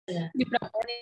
Di propone.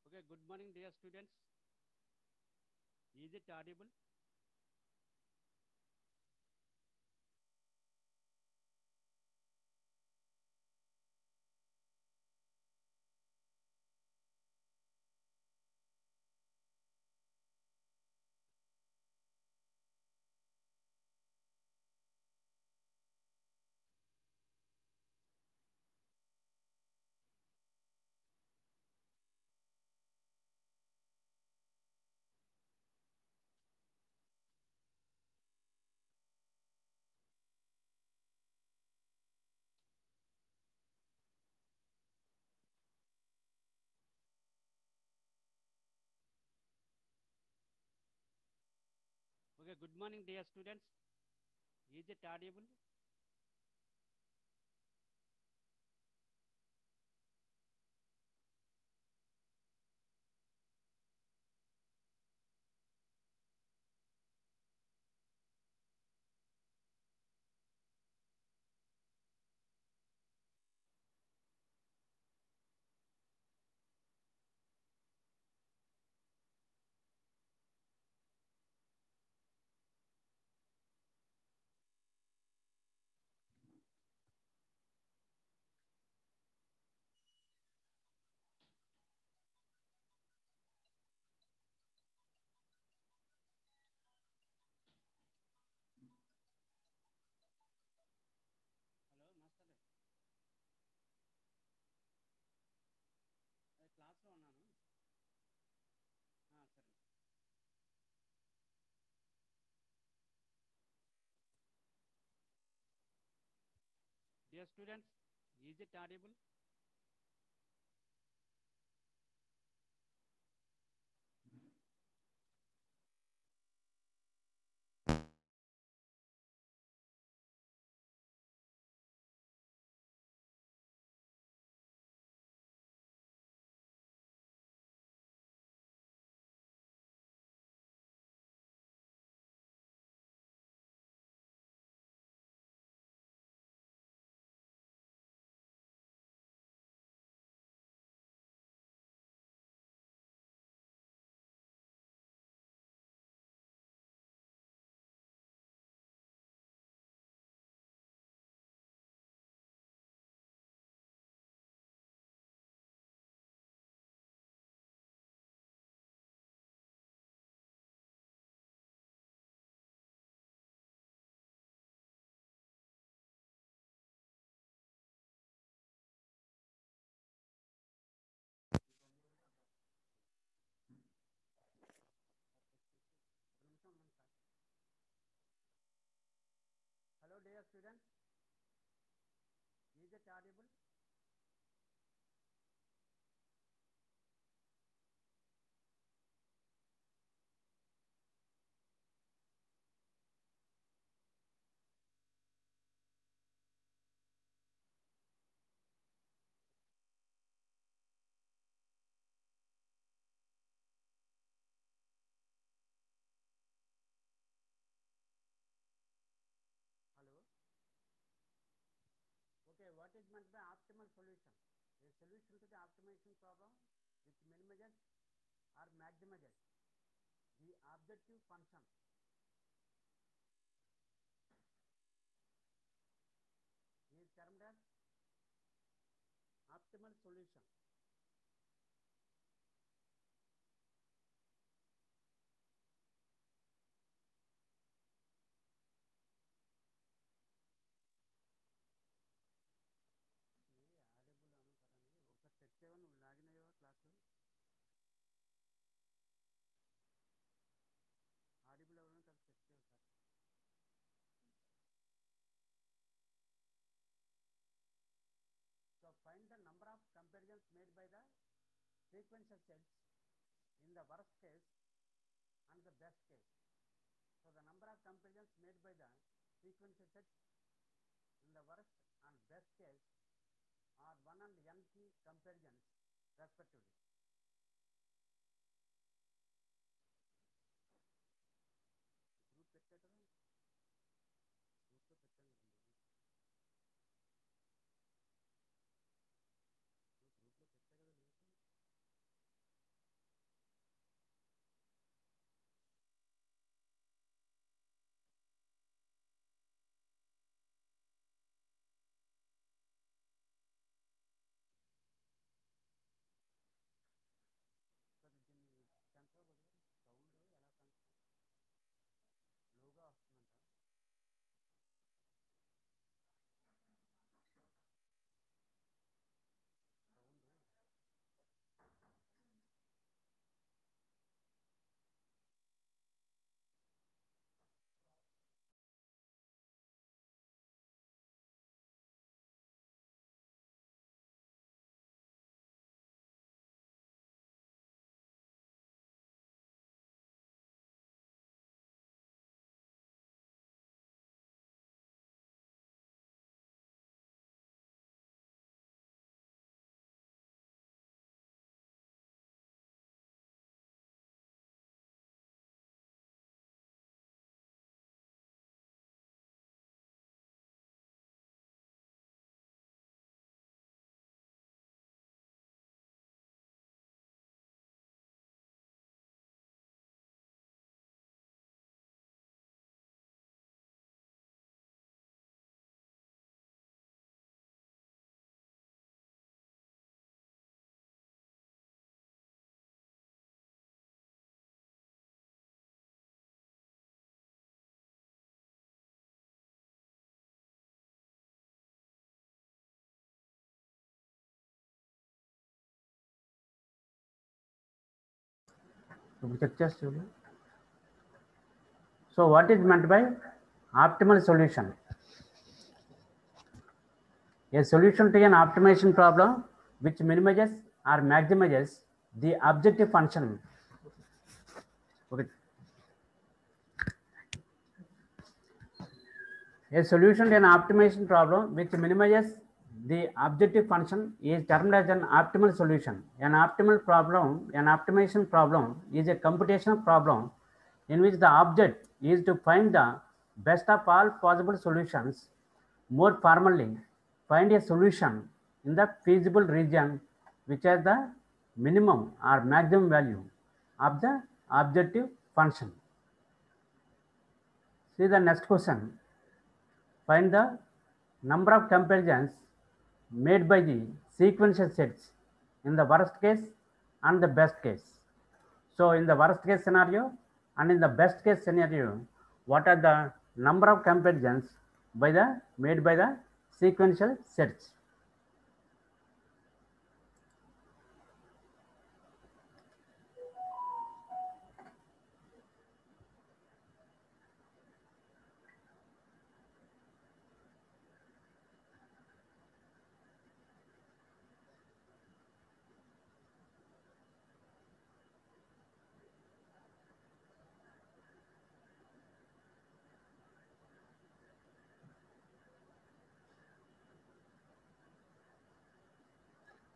Okay, good morning, dear students. Is it audible? Okay, good morning, dear students. Is it audible? Dear students, is it audible? Hello, dear students. Is it audible? Hello. Okay, what is meant by optimal solution? A solution to the optimization problem which minimizes or maximizes the objective function is termed as optimal solution. So find the number of comparisons made by the sequential sets in the worst case and the best case. So the number of comparisons made by the sequential sets in the worst and best case are 1 and n key comparisons respectively. So what is meant by optimal solution? A solution to an optimization problem which minimizes or maximizes the objective function. Okay. A solution to an optimization problem which minimizes the objective function is termed as an optimal solution. An optimization problem is a computational problem in which the object is to find the best of all possible solutions. More formally, find a solution in the feasible region which has the minimum or maximum value of the objective function. See the next question. Find the number of comparisons made by the sequential sets in the worst case and the best case. So in the worst case scenario and in the best case scenario, what are the number of comparisons made by the sequential sets?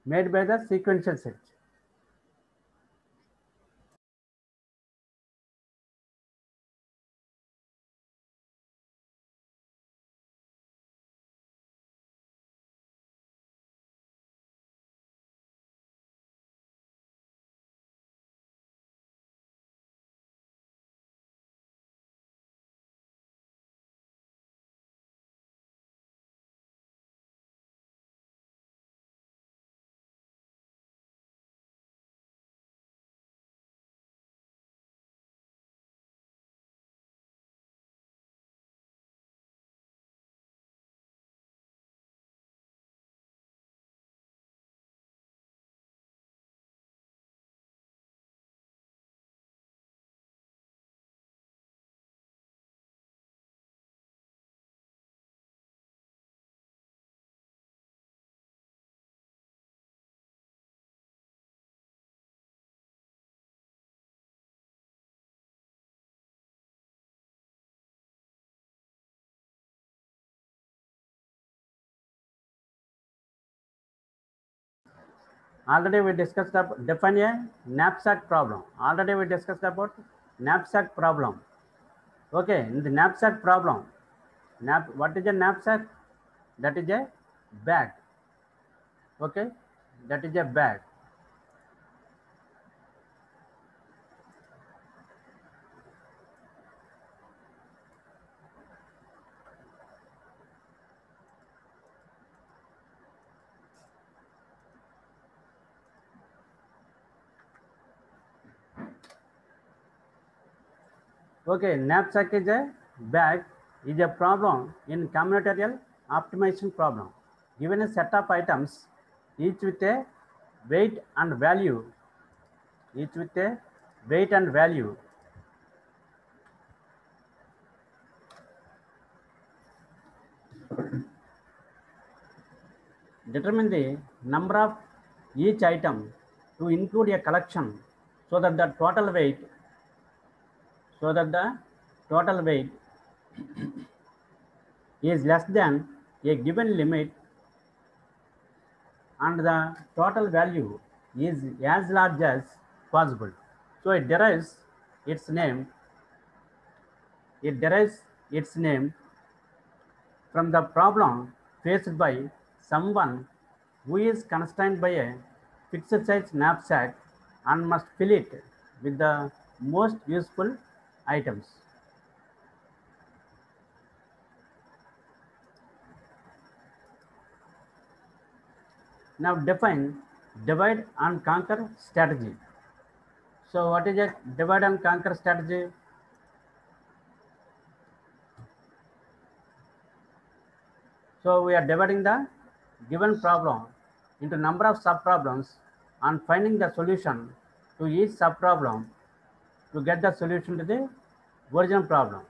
Made by the sequential set. Already we discussed about define a knapsack problem. Already we discussed about knapsack problem. Okay, in the knapsack problem, what is a knapsack? That is a bag. Okay, that is a bag. Okay, knapsack is a bag is a problem in combinatorial optimization problem. Given a set of items, each with a weight and value, each with a weight and value. Determine the number of each item to include a collection so that the total weight is less than a given limit and the total value is as large as possible. So it derives its name from the problem faced by someone who is constrained by a fixed size knapsack and must fill it with the most useful items. Now define divide and conquer strategy. So what is a divide and conquer strategy? So we are dividing the given problem into number of sub-problems and finding the solution to each sub-problem to get the solution to the original problem.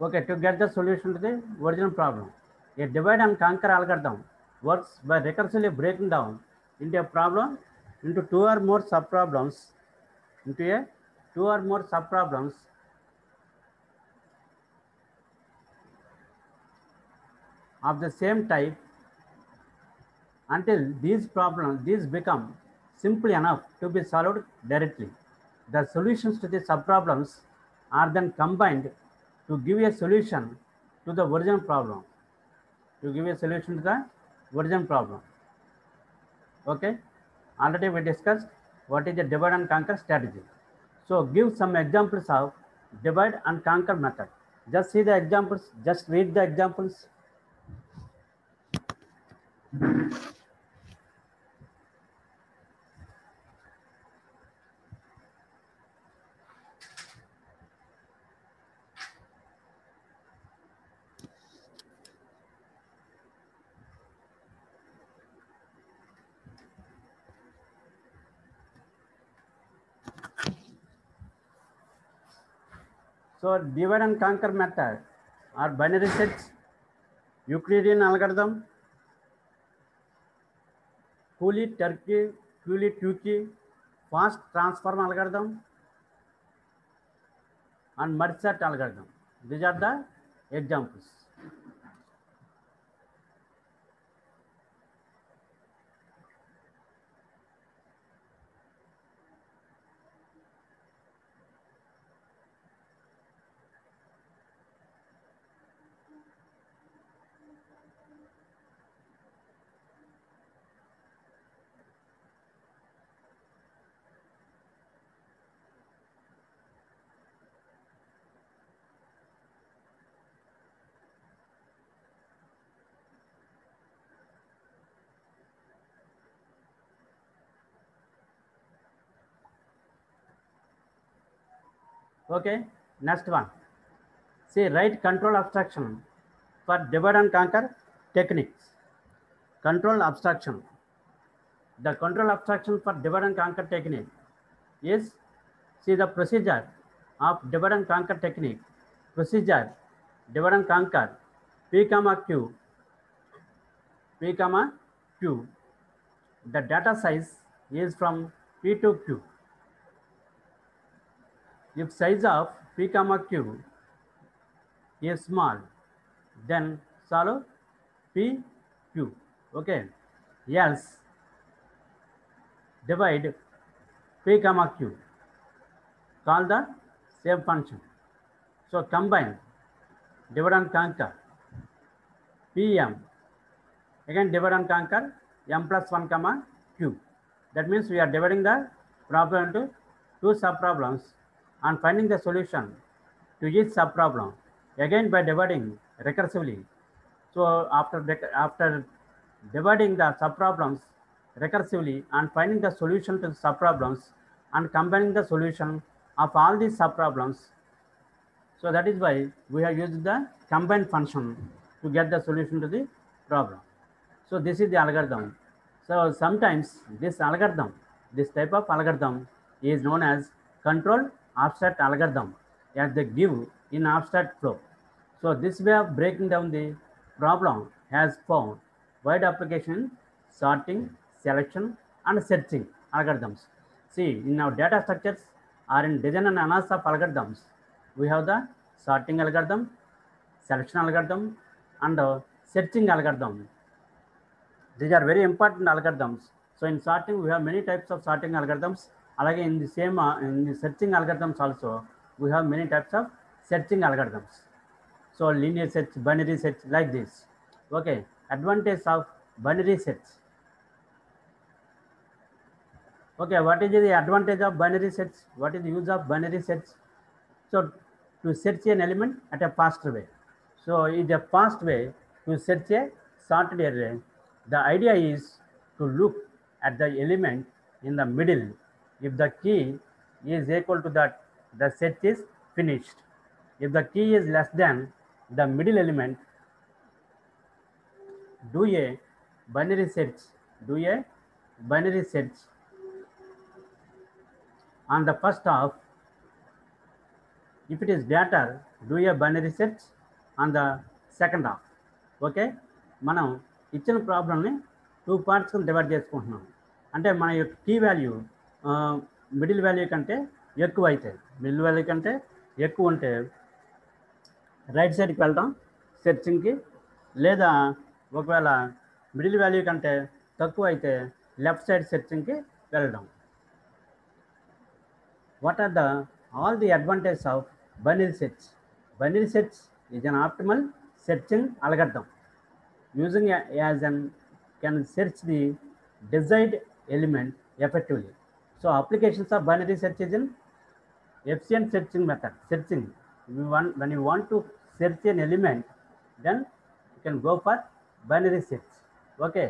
Okay, to get the solution to the original problem, a divide and conquer algorithm works by recursively breaking down into a problem into two or more subproblems of the same type until these become simple enough to be solved directly. The solutions to the subproblems are then combined to give a solution to the original problem. Okay, already we discussed what is the divide and conquer strategy. So give some examples of divide and conquer method. Just see the examples, just read the examples. So divide and conquer method are binary search, Euclidean algorithm, Cooley-Tukey fast transform algorithm, and merge sort algorithm. These are the examples. Okay, next one. See, write control abstraction for divide and conquer techniques. Control abstraction. The control abstraction for divide and conquer technique is, see the procedure of divide and conquer technique. Procedure, divide and conquer, P comma Q, P comma Q. The data size is from P to Q. If size of P comma Q is small, then solve P Q. Okay. Else divide P comma Q. Call the same function. So combine divide and conquer PM. Again divide and conquer M plus 1 comma Q. That means we are dividing the problem into two subproblems and finding the solution to each subproblem. Again by dividing recursively. So after dividing the subproblems recursively and finding the solution to the subproblems and combining the solution of all these subproblems. So that is why we have used the combine function to get the solution to the problem. So this is the algorithm. So sometimes this type of algorithm is known as control abstract algorithm, as they give in abstract flow. So this way of breaking down the problem has found wide application in sorting, selection, and searching algorithms. See, in our data structures or in design and analysis of algorithms, we have the sorting algorithm, selection algorithm, and searching algorithm. These are very important algorithms. So in sorting, we have many types of sorting algorithms. Alage in the same in the searching algorithms also, we have many types of searching algorithms. So linear search, binary search, like this. Okay, advantage of binary search. Okay, what is the advantage of binary search? What is the use of binary search? So to search an element at a faster way. So is a fast way to search a sorted array. The idea is to look at the element in the middle. If the key is equal to that, the search is finished. If the key is less than the middle element, do a binary search. Do a binary search on the first half. If it is greater do a binary search on the second half. Okay, మనం ఇచ్చిన ప్రాబ్లమ్ని 2 parts కింద divide చేసుకుంటున్నాం. అంటే మన యొక్క key value middle value కంటే ఎక్కువ అయితే, మిడిల్ వాల్యూ కంటే ఎక్కువ ఉంటే రైట్ సైడ్కి వెళ్దాం సెర్చింగ్కి, లేదా ఒకవేళ మిడిల్ వాల్యూ కంటే తక్కువ అయితే లెఫ్ట్ సైడ్ సెర్చింగ్కి వెళ్ళడం. What are all the advantages of binary search? Binary search is an optimal searching algorithm using as an can search the desired element effectively. So applications of binary search is an efficient searching method. Searching, when you want to search an element, then you can go for binary search. Okay,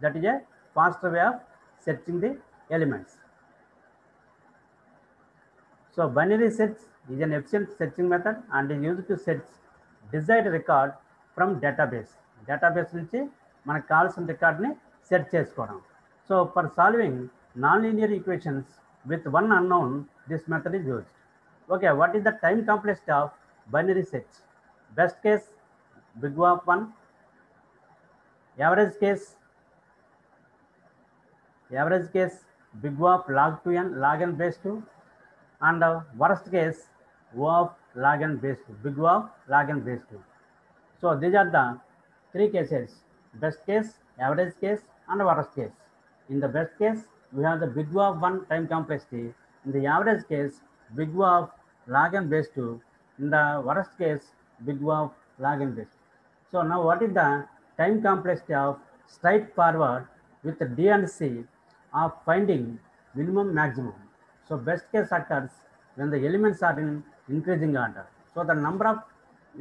that is a faster way of searching the elements. So binary search is an efficient searching method and is used to search desired record from database. Database నుంచి మనకు కావాల్సిన రికార్డ్ని search చేసుకోవడం. So for solving nonlinear equations with one unknown, this method is used. Okay, what is the time complexity of binary search? Best case, big O of 1, average case big O of log 2n, log n base 2, and worst case O of log n base 2, big O of log n base 2. So these are the 3 cases: best case, average case, and worst case. In the best case, we have the big O of 1 time complexity. In the average case, big O of log n base 2. In the worst case, big O of log n base 2. So now what is the time complexity of straightforward with D and C of finding minimum maximum? So best case occurs when the elements are in increasing order. So the number of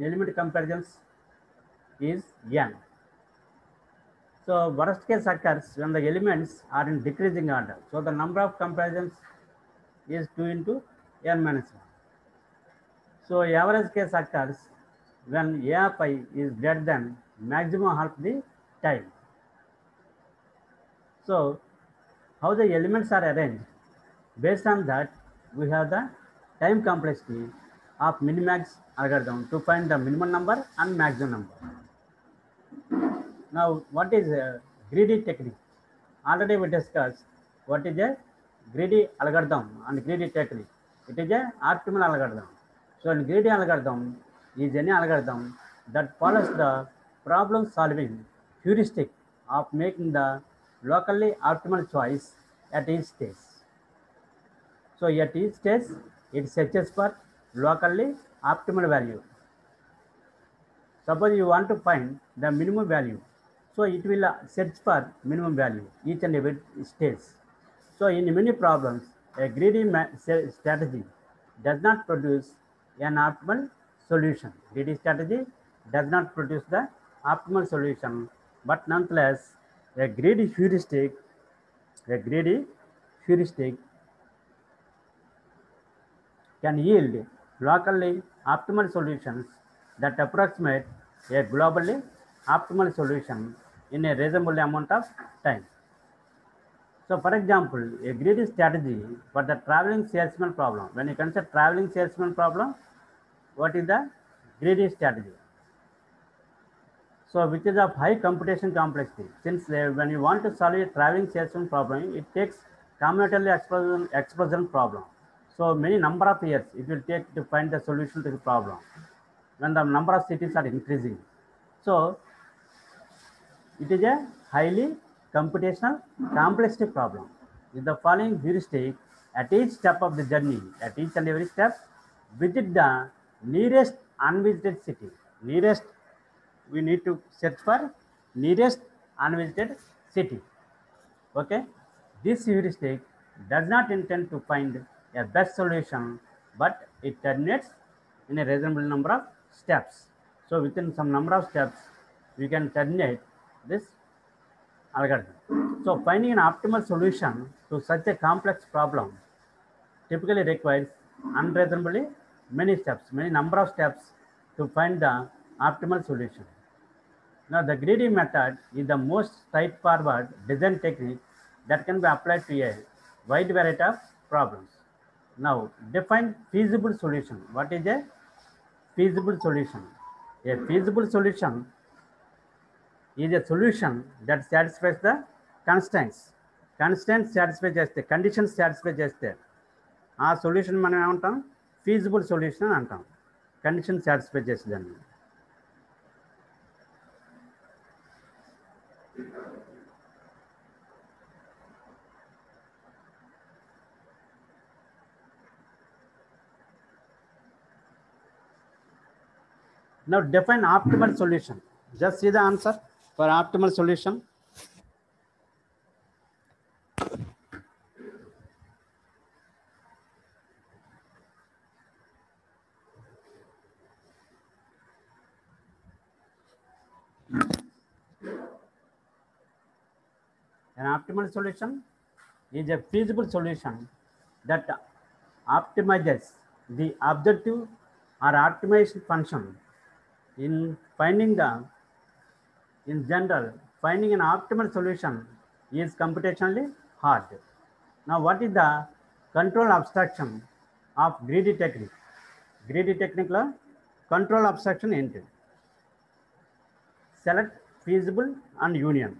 element comparisons is n. So worst case occurs when the elements are in decreasing order. So the number of comparisons is 2 into n minus 1. So average case occurs when A of I is greater than maximum half the time. So how the elements are arranged? Based on that, we have the time complexity of minimax algorithm to find the minimum number and maximum number. Now, what is a greedy technique? Already we discussed what is a greedy algorithm and greedy technique. It is a optimal algorithm. So, in greedy algorithm is any algorithm that follows the problem solving heuristic of making the locally optimal choice at each stage. So at each stage, it searches for locally optimal value. Suppose you want to find the minimum value, so it will search for minimum value each and every stage. So in many problems, a greedy strategy does not produce an optimal solution. Greedy strategy does not produce the optimal solution, but nonetheless, a greedy heuristic can yield locally optimal solutions that approximate a globally optimal solution in a reasonable amount of time. So for example, a greedy strategy for the traveling salesman problem. When you consider traveling salesman problem, what is the greedy strategy? So which is of high computation complexity. Since when you want to solve a traveling salesman problem, it takes combinatorial explosion problem. So many number of years it will take to find the solution to the problem when the number of cities are increasing. So it is a highly computational complexity problem. With the following heuristic, at each step of the journey, at each and every step, visit the nearest unvisited city. Nearest, we need to search for nearest unvisited city. Okay, this heuristic does not intend to find a best solution, but it terminates in a reasonable number of steps. So within some number of steps, we can terminate this algorithm. So finding an optimal solution to such a complex problem typically requires unreasonably many steps, many number of steps to find the optimal solution. Now the greedy method is the most straightforward design technique that can be applied to a wide variety of problems. Now define feasible solution. What is a feasible solution. A feasible solution is a solution that satisfies the constraints. Constraints satisfy చేస్తే conditions satisfy చేస్తే ఆ solution మనం ఏమంటాం, feasible solution అని అంటాం. Condition satisfy చేసేదాన్ని. Now define optimal solution. Just see the answer for optimal solution. An optimal solution is a feasible solution that optimizes the objective or optimization function. In general, finding an optimal solution is computationally hard. Now, what is the control abstraction of greedy technique? Greedy technique lo control abstraction enti? Select, feasible and union.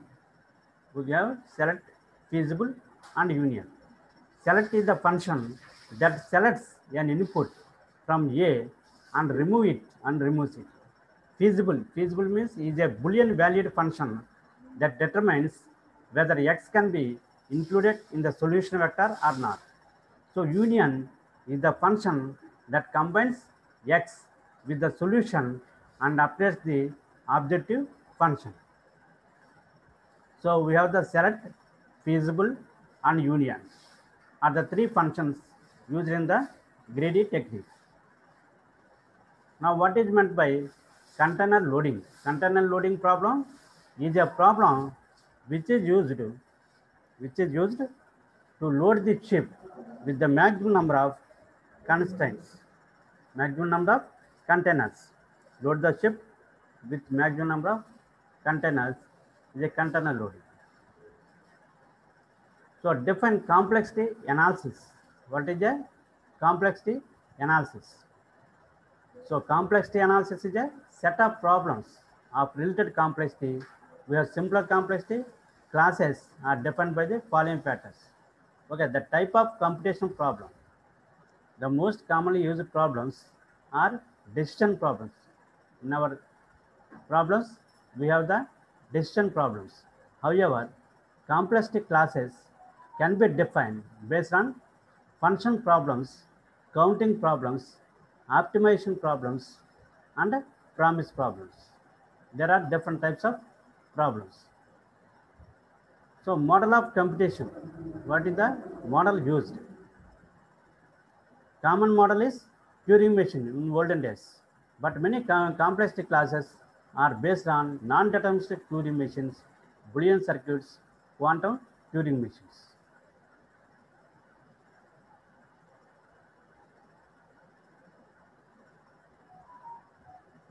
We have select, feasible and union. Select is the function that selects an input from A and removes it. Feasible means is a Boolean valued function that determines whether X can be included in the solution vector or not. So union is the function that combines X with the solution and updates the objective function. So we have the select, feasible and union are the three functions used in the greedy technique. Now what is meant by container loading? Container loading problem is a problem which is used to load the chip with the maximum number of constraints, maximum number of containers. Load the chip with maximum number of containers is a container loading. So define complexity analysis. What is a complexity analysis? So complexity analysis is a set of problems of related complexity. We have simpler complexity. Classes are defined by the following factors. Okay, the type of computational problem. The most commonly used problems are decision problems. In our problems, we have the decision problems. However, complexity classes can be defined based on function problems, counting problems, optimization problems, and promise problems. There are different types of problems. So model of computation. What is the model used? Common model is Turing machine in olden days, but many complexity classes are based on non-deterministic Turing machines, Boolean circuits, quantum Turing machines.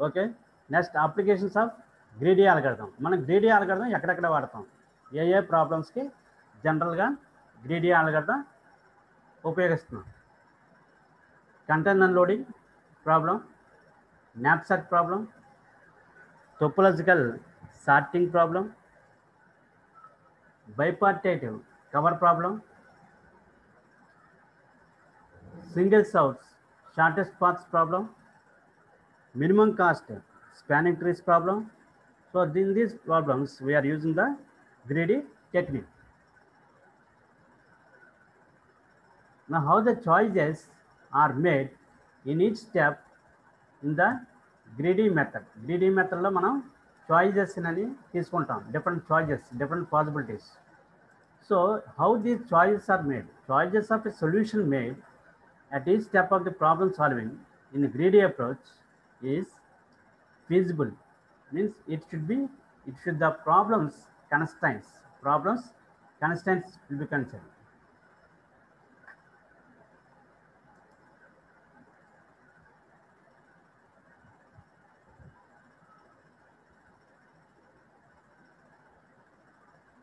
Okay, next applications of greedy algorithm. మనం greedy algorithm ఎక్కడెక్కడ వాడతాం, ఏ ప్రాబ్లమ్స్కి జనరల్గా greedy algorithm ఉపయోగిస్తున్నాం? Container loading problem, knapsack problem, topological sorting problem, bipartite cover problem, single source shortest paths problem, minimum cost spanning trees problem. So in these problems we are using the greedy technique. Now how the choices are made in each step in the greedy method. Greedy method lo manam choices nani తీసుకుంటాం, different choices, different possibilities. So how these choices are made? Choices of a solution made at each step of the problem solving in the greedy approach is feasible. Means it should the problems constraints will be considered.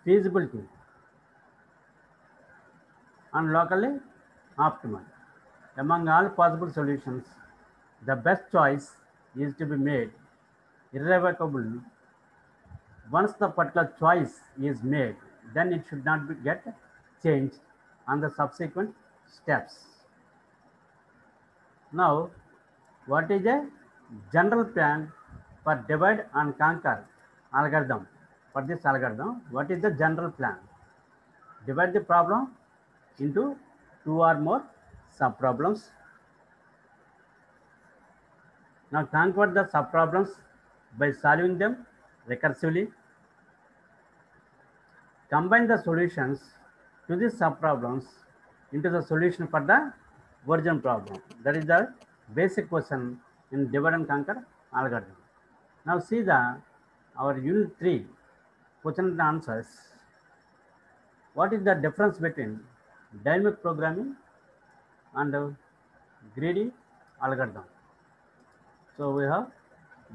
Feasibility and locally optimal. Among all possible solutions, the best choice is to be made irrevocable. Once the particular choice is made, then it should not get changed on the subsequent steps. Now, what is a general plan for divide and conquer algorithm? For this algorithm, what is the general plan? Divide the problem into two or more subproblems. Now conquer the subproblems by solving them recursively. Combine the solutions to these subproblems into the solution for the origin problem. That is the basic question in divide and conquer algorithm. Now see the our unit 3 question and answers. What is the difference between dynamic programming and greedy algorithm? So we have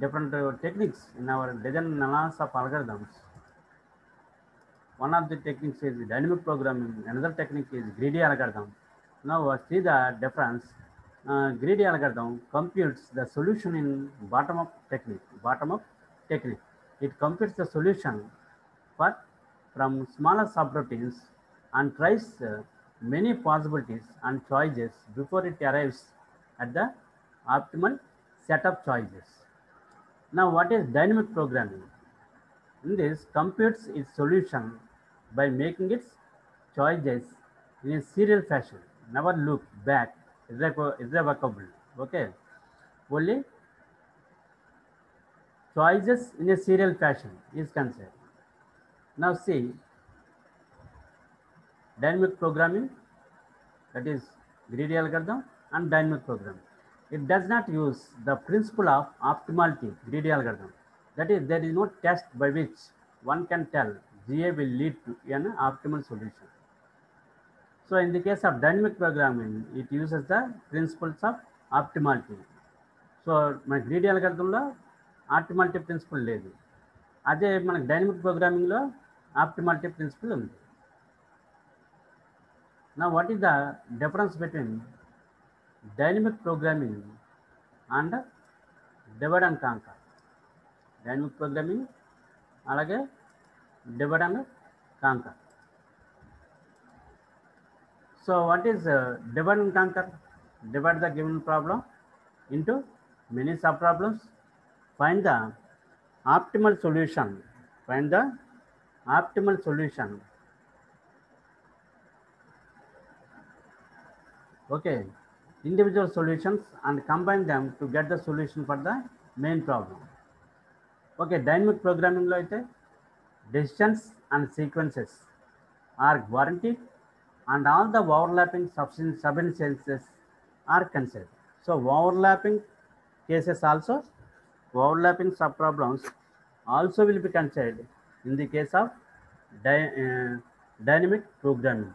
different techniques in our design and analysis of algorithms. One of the techniques is dynamic programming, another technique is greedy algorithm. Now see the difference. Greedy algorithm computes the solution in bottom-up technique. Bottom-up technique. It computes the solution for from smaller subroutines and tries many possibilities and choices before it arrives at the optimal set of choices. Now, what is dynamic programming? In this, computes its solution by making its choices in a serial fashion. Never look back, irrevocable. Okay, only choices in a serial fashion is concerned. Now, see dynamic programming, that is greedy algorithm, and dynamic programming. It does not use the principle of optimality, greedy algorithm. That is, there is no test by which one can tell GA will lead to an optimal solution. So in the case of dynamic programming, it uses the principles of optimality. So మన greedy algorithmలో optimality principle లేదు. అదే మనకు dynamic programmingలో optimality principle ఉంది. Now what is the difference between dynamic programming and divide and conquer? Dynamic programming అలాగే divide and conquer. So what is divide and conquer? Divide the given problem into many subproblems. Find the optimal solution. Find the optimal solution. Okay, individual solutions and combine them to get the solution for the main problem. Okay, dynamic programming lo aithe decisions and sequences are guaranteed and all the overlapping subinstances are considered. So overlapping cases also, overlapping subproblems also will be considered in the case of dynamic programming.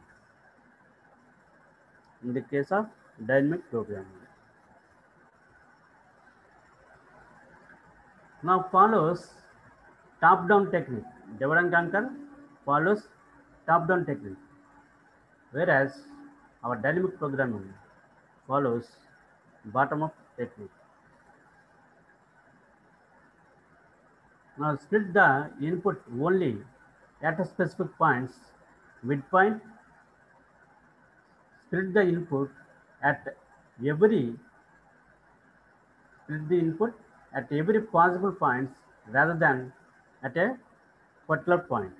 In the case of dynamic programming. Now follows top-down technique. Divide and conquer follows top-down technique, whereas our dynamic programming follows bottom-up technique. Now split the input only at a specific points, midpoint. Split the input at every split the input at every possible points rather than at a particular point.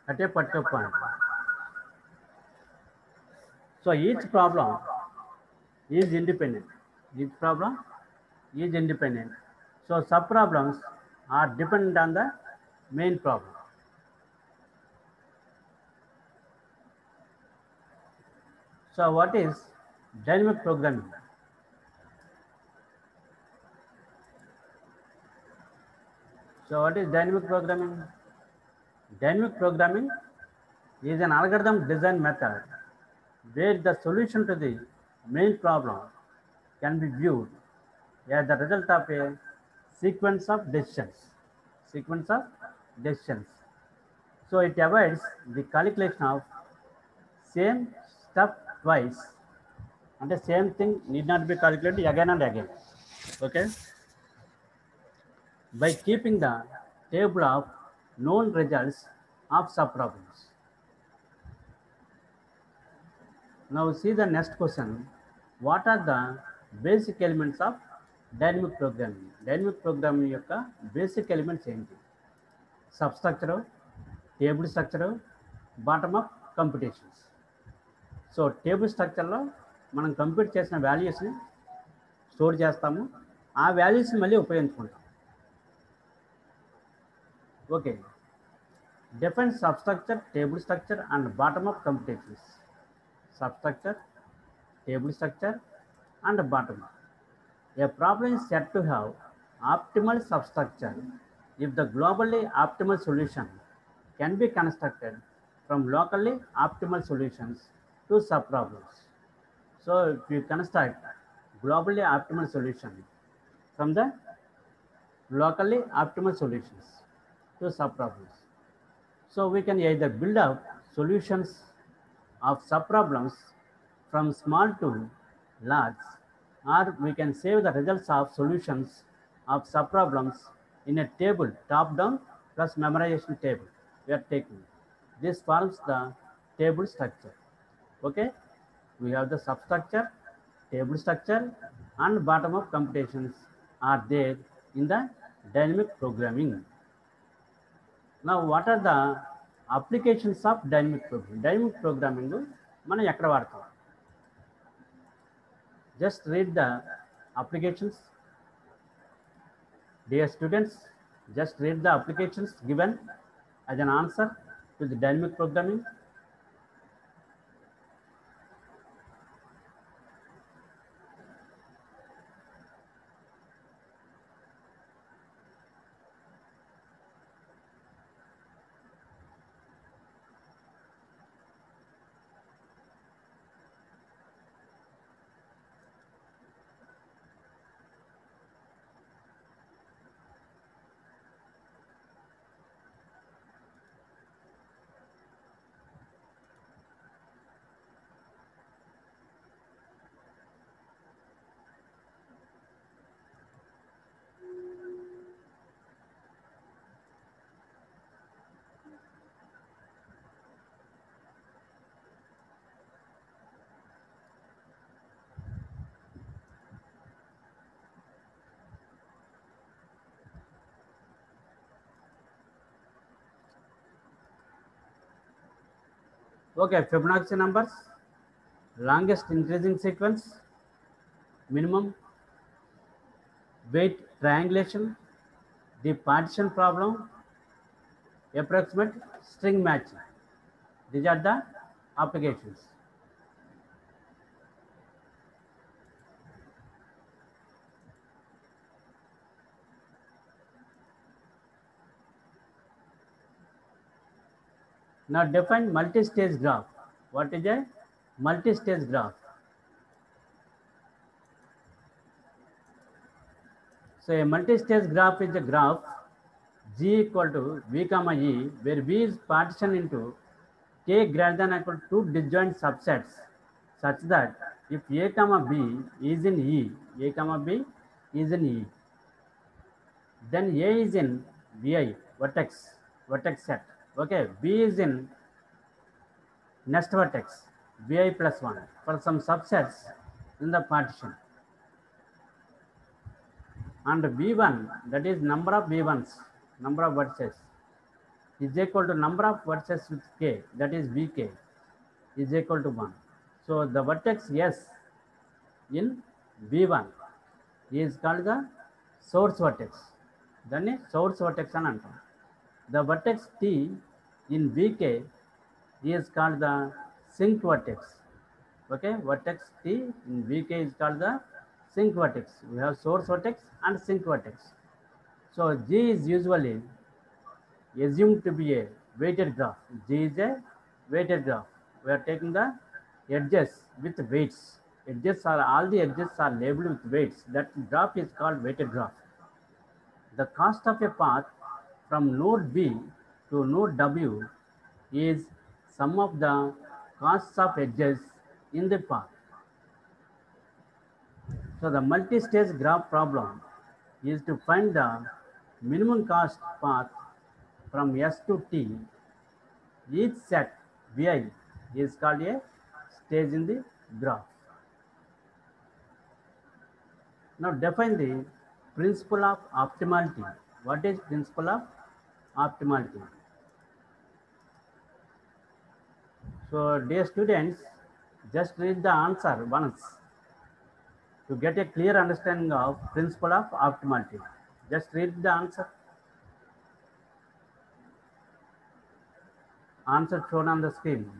At a particular point. So each problem is independent. Each problem is independent. So subproblems are dependent on the main problem. So what is dynamic programming? So what is dynamic programming? Dynamic programming is an algorithm design method where the solution to the main problem can be viewed as the result of a sequence of decisions. Sequence of decisions. So it avoids the calculation of same stuff twice And the same thing need not be calculated again and again. Okay. By keeping the table of known results of subproblems. Now see the next question. What are the basic elements of dynamic programming? Dynamic programming యొక్క basic elements ఏంటి? Substructure, table structure, bottom up computations. So table స్ట్రక్చర్లో మనం compute చేసిన వాల్యూస్ని store చేస్తాము, ఆ వాల్యూస్ని మళ్ళీ ఉపయోగించుకుంటాం. Okay. Define substructure, table structure and bottom up computations. Substructure, table structure and bottom up. A problem is said to have optimal substructure if the globally optimal solution can be constructed from locally optimal solutions to subproblems. So if you construct globally optimal solution from the locally optimal solutions to subproblems, so we can either build up solutions of subproblems from small to large, or we can save the results of solutions of subproblems in a table, top-down plus memorization table we are taking. This forms the table structure. Okay, we have the substructure, table structure and bottom-up computations are there in the dynamic programming. Now what are the applications of dynamic programming? Dynamic programming మనం ఎక్కడ వాడతాం? Just read the applications. Dear students, just read the applications given as an answer to the dynamic programming. Okay, Fibonacci numbers, longest increasing sequence, minimum, weight triangulation, the partition problem, approximate string matching. These are the applications. Now define multi-stage graph. What is a multi-stage graph? So a multi-stage graph is a graph G equal to V comma E, where V is partitioned into K greater than or equal to 2 disjoint subsets, such that if A comma B is in E, A comma B is in E, then A is in Vi, vertex set. Okay, B is in next vertex, Vi plus 1 for some subsets in the partition. And V1, that is number of V1s, number of vertices, is equal to number of vertices with K, that is Vk, is equal to 1. So the vertex S in V1 is called the source vertex. Then source vertex అని అంటాం. The vertex T in Vk is called the sink vertex. Okay, vertex T in Vk is called the sink vertex. We have source vertex and sink vertex. So G is usually assumed to be a weighted graph. G is a weighted graph. We are taking the edges with weights. All the edges are labeled with weights. That graph is called weighted graph. The cost of a path from node B to node W is sum of the costs of edges in the path. So the multi-stage graph problem is to find the minimum cost path from S to T. Each set Vi is called a stage in the graph. Now define the principle of optimality. What is principle of optimality? So dear students, just read the answer once to get a clear understanding of principle of optimality. Just read the answer shown on the screen.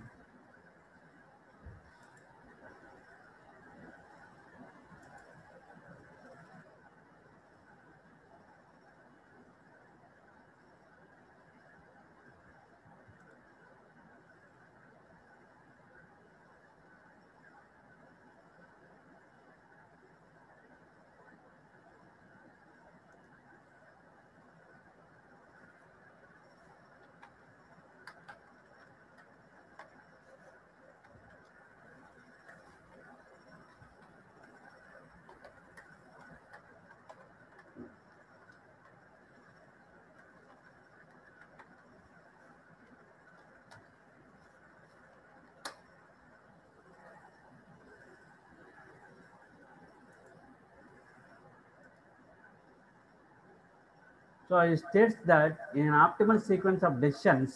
So it states that in an optimal sequence of decisions,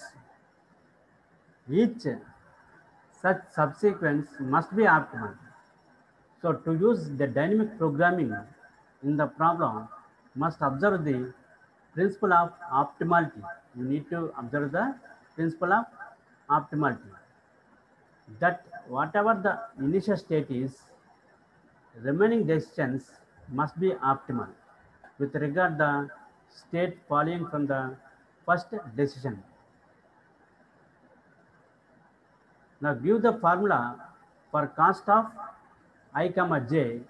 each such subsequence must be optimal. So to use the dynamic programming in the problem, must observe the principle of optimality. You need to observe the principle of optimality. That whatever the initial state is, remaining decisions must be optimal with regard the state following from the first decision. Now give the formula for cost of I comma j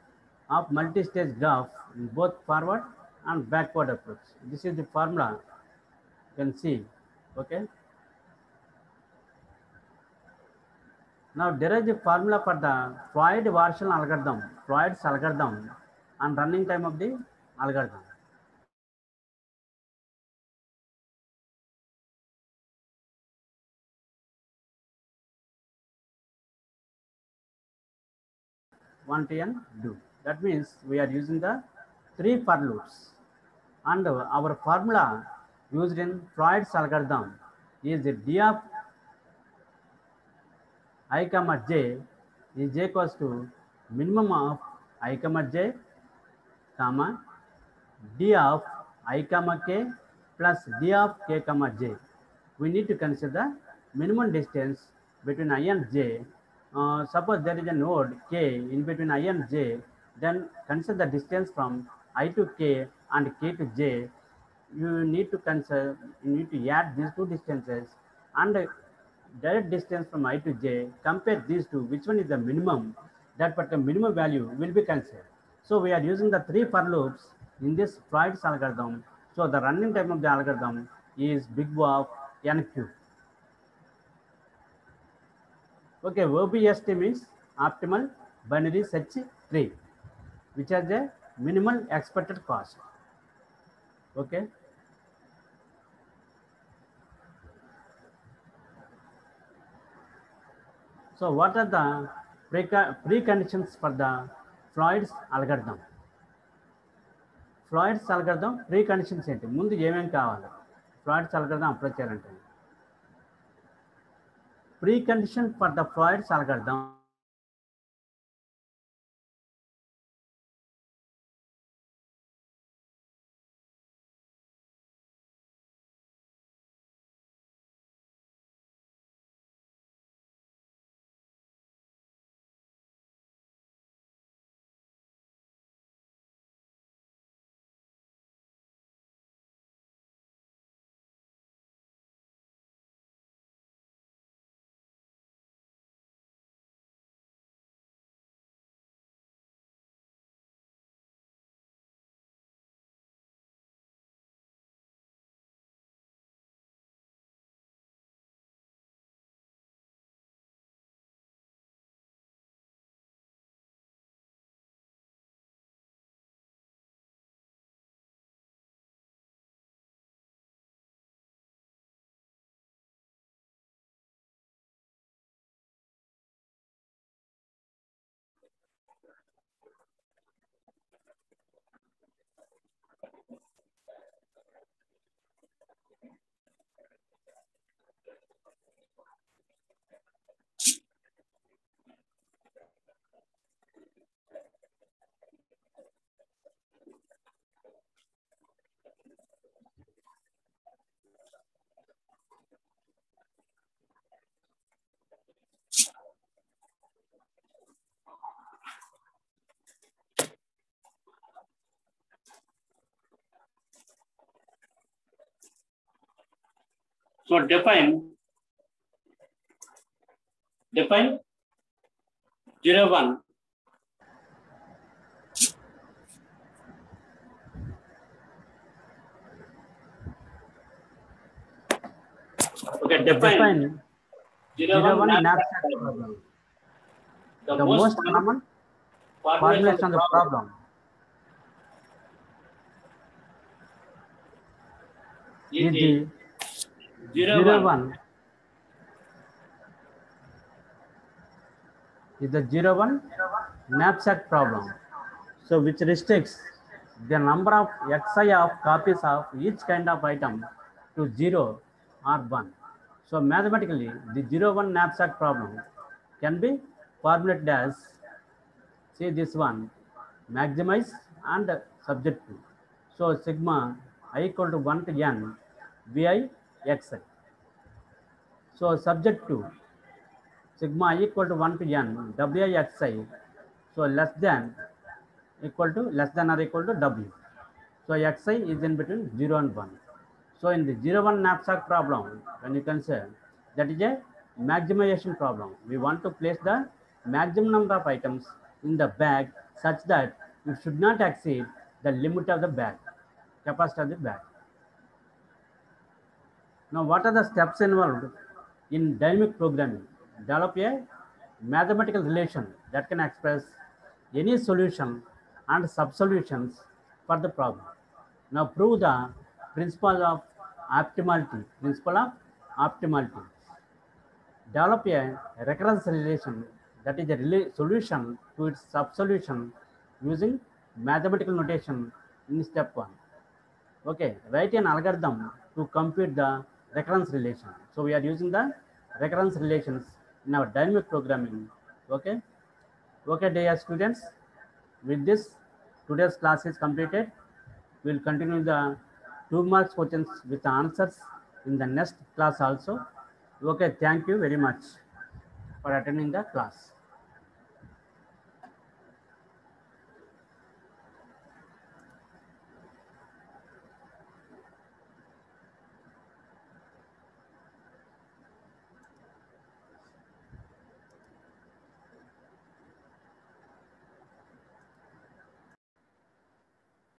of multi-stage graph in both forward and backward approach. This is the formula you can see. Okay. Now derive the formula for the Floyd-Warshall algorithm, Floyd's algorithm, and running time of the algorithm. One TN do. That means we are using the three for loops. And our formula used in Floyd's algorithm is d of I comma j is equals to minimum of I comma j comma d of I comma k plus d of k comma j. We need to consider the minimum distance between I and j. Suppose there is a node k in between I and j, then consider the distance from I to k and k to j. You need to consider, you need to add these two distances and direct distance from I to j, compare these two, which one is the minimum, that particular minimum value will be considered. So we are using the three for loops in this Floyd's algorithm. So the running time of the algorithm is big O of n cube. Okay, OBST means optimal binary search tree, which has a minimal expected cost. Okay. So what are the preconditions for the Floyd's algorithm? Floyd's algorithm preconditions ఏంటి, ముందు ఏమేం కావాలి Floyd's algorithm approach చేయాలంటే? Precondition for the Floyd's algorithm So define 0, 1. Okay, define 0, 1 knapsack problem. The most common formulation of the problem. Is the 0, 1. Is the 0, 1 knapsack problem. So which restricts the number of xi of copies of each kind of item to 0 or 1. So mathematically, the 0, 1 knapsack problem can be formulated as, see this one, maximize and subject to. So sigma I equal to 1 to n vi xi. So subject to sigma I equal to 1 to n wi xi. So less than or equal to w. So xi is in between 0 and 1. So in the 0, 1 knapsack problem, when you can say that is a maximization problem. We want to place the maximum number of items in the bag such that it should not exceed the limit of the bag, capacity of the bag. Now, what are the steps involved in dynamic programming? Develop a mathematical relation that can express any solution and sub-solutions for the problem. Now, prove the principle of optimality. Develop a recurrence relation that is a solution to its sub-solution using mathematical notation in step 1. Okay, write an algorithm to compute the recurrence relation. So we are using the recurrence relations in our dynamic programming. Okay, dear students, with this today's class is completed. We will continue the 2 marks questions with the answers in the next class also. Okay, thank you very much for attending the class.